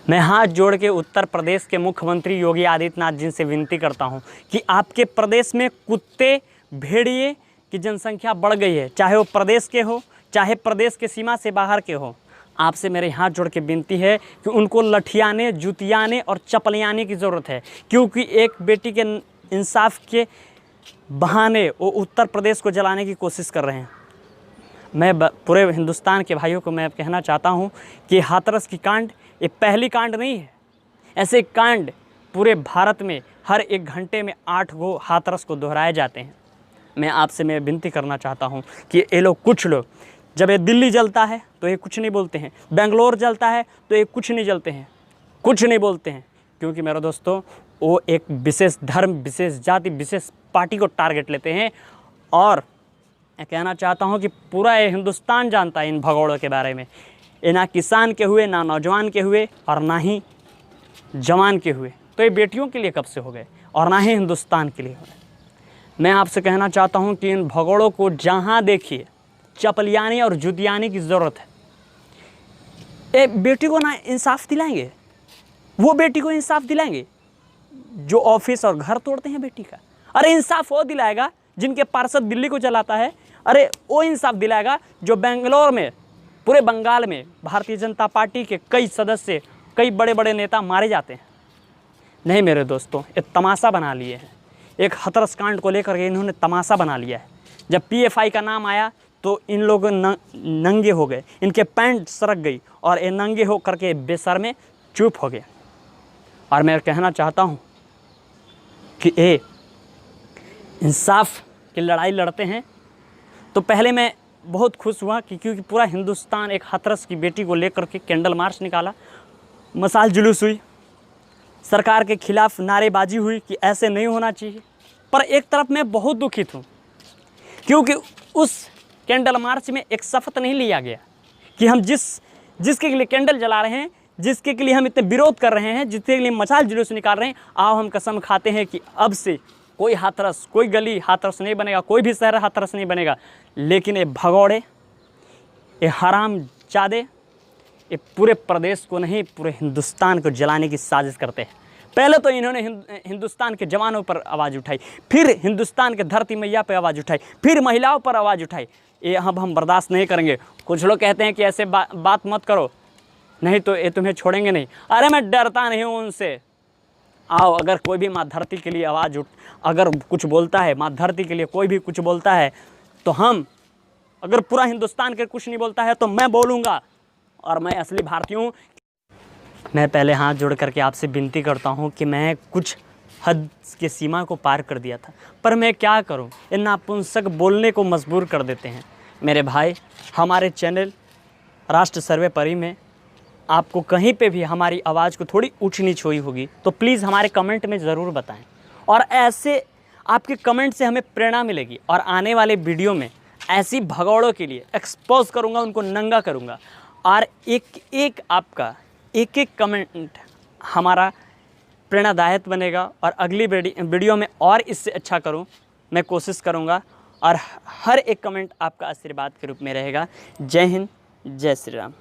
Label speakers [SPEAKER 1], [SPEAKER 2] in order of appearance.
[SPEAKER 1] मैं हाथ जोड़ के उत्तर प्रदेश के मुख्यमंत्री योगी आदित्यनाथ जी से विनती करता हूं कि आपके प्रदेश में कुत्ते भेड़िए की जनसंख्या बढ़ गई है, चाहे वो प्रदेश के हो चाहे प्रदेश के सीमा से बाहर के हो। आपसे मेरे हाथ जोड़ के विनती है कि उनको लठियाने, जुतियाने और चपलियाने की ज़रूरत है, क्योंकि एक बेटी के इंसाफ के बहाने वो उत्तर प्रदेश को जलाने की कोशिश कर रहे हैं। मैं पूरे हिंदुस्तान के भाइयों को मैं कहना चाहता हूं कि हाथरस की कांड ये पहली कांड नहीं है। ऐसे कांड पूरे भारत में हर एक घंटे में 8 गो हाथरस को दोहराए जाते हैं। मैं विनती करना चाहता हूं कि ये लोग, कुछ लोग, जब ये दिल्ली जलता है तो ये कुछ नहीं बोलते हैं, बेंगलोर जलता है तो ये कुछ नहीं बोलते हैं, क्योंकि मेरे दोस्तों वो एक विशेष धर्म, विशेष जाति, विशेष पार्टी को टारगेट लेते हैं। और मैं कहना चाहता हूं कि पूरा ये हिंदुस्तान जानता है इन भगोड़ों के बारे में। ये ना किसान के हुए, ना नौजवान के हुए, और ना ही जवान के हुए, तो ये बेटियों के लिए कब से हो गए, और ना ही हिंदुस्तान के लिए हो गए। मैं आपसे कहना चाहता हूं कि इन भगोड़ों को जहां देखिए चपलियाने और जुतियाने की ज़रूरत है। ये बेटी को ना इंसाफ दिलाएंगे, वो बेटी को इंसाफ दिलाएंगे जो ऑफिस और घर तोड़ते हैं बेटी का। अरे इंसाफ वो दिलाएगा जिनके पार्षद दिल्ली को चलाता है। अरे वो इंसाफ दिलाएगा जो बेंगलोर में, पूरे बंगाल में भारतीय जनता पार्टी के कई सदस्य, कई बड़े बड़े नेता मारे जाते हैं। नहीं मेरे दोस्तों, ये तमाशा बना लिए हैं। एक हाथरस कांड को लेकर के इन्होंने तमाशा बना लिया है। जब पीएफआई का नाम आया तो इन लोग नंगे हो गए, इनके पैंट सरक गई और ये नंगे हो करके बेशर्मे चुप हो गए। और मैं कहना चाहता हूँ कि ये इंसाफ की लड़ाई लड़ते हैं। तो पहले मैं बहुत खुश हुआ कि क्योंकि पूरा हिंदुस्तान एक हाथरस की बेटी को लेकर के कैंडल मार्च निकाला, मशाल जुलूस हुई, सरकार के खिलाफ नारेबाजी हुई कि ऐसे नहीं होना चाहिए। पर एक तरफ मैं बहुत दुखित हूँ, क्योंकि उस कैंडल मार्च में एक शपथ नहीं लिया गया कि हम जिसके लिए कैंडल जला रहे हैं, जिसके लिए हम इतने विरोध कर रहे हैं, जिसके लिए मशाल जुलूस निकाल रहे हैं, आओ हम कसम खाते हैं कि अब से कोई हाथरस, कोई गली हाथरस नहीं बनेगा, कोई भी शहर हाथरस नहीं बनेगा। लेकिन ये भगौड़े, ये हरामजादे, ये पूरे प्रदेश को नहीं, पूरे हिंदुस्तान को जलाने की साजिश करते हैं। पहले तो इन्होंने हिंदुस्तान के जवानों पर आवाज़ उठाई, फिर हिंदुस्तान के धरती मैया पर आवाज़ उठाई, फिर महिलाओं पर आवाज़ उठाई। ये अब हम बर्दाश्त नहीं करेंगे। कुछ लोग कहते हैं कि ऐसे बात मत करो, नहीं तो ये तुम्हें छोड़ेंगे नहीं। अरे मैं डरता नहीं हूँ उनसे। आओ, अगर कोई भी माँ धरती के लिए अगर कुछ बोलता है, माँ धरती के लिए कोई भी कुछ बोलता है, तो हम, अगर पूरा हिंदुस्तान के कुछ नहीं बोलता है तो मैं बोलूँगा, और मैं असली भारतीय हूँ। मैं पहले हाथ जोड़ करके आपसे विनती करता हूँ कि मैं कुछ हद के सीमा को पार कर दिया था, पर मैं क्या करूँ, ये नापुंसक बोलने को मजबूर कर देते हैं। मेरे भाई, हमारे चैनल राष्ट्र सर्वोपरि में आपको कहीं पे भी हमारी आवाज़ को थोड़ी ऊंच नीच हुई होगी तो प्लीज़ हमारे कमेंट में ज़रूर बताएं, और ऐसे आपके कमेंट से हमें प्रेरणा मिलेगी। और आने वाले वीडियो में ऐसी भगौड़ों के लिए एक्सपोज करूँगा, उनको नंगा करूँगा, और आपका एक कमेंट हमारा प्रेरणादायक बनेगा, और अगली वीडियो में और इससे अच्छा करूँ मैं कोशिश करूँगा, और हर एक कमेंट आपका आशीर्वाद के रूप में रहेगा। जय हिंद, जय श्री राम।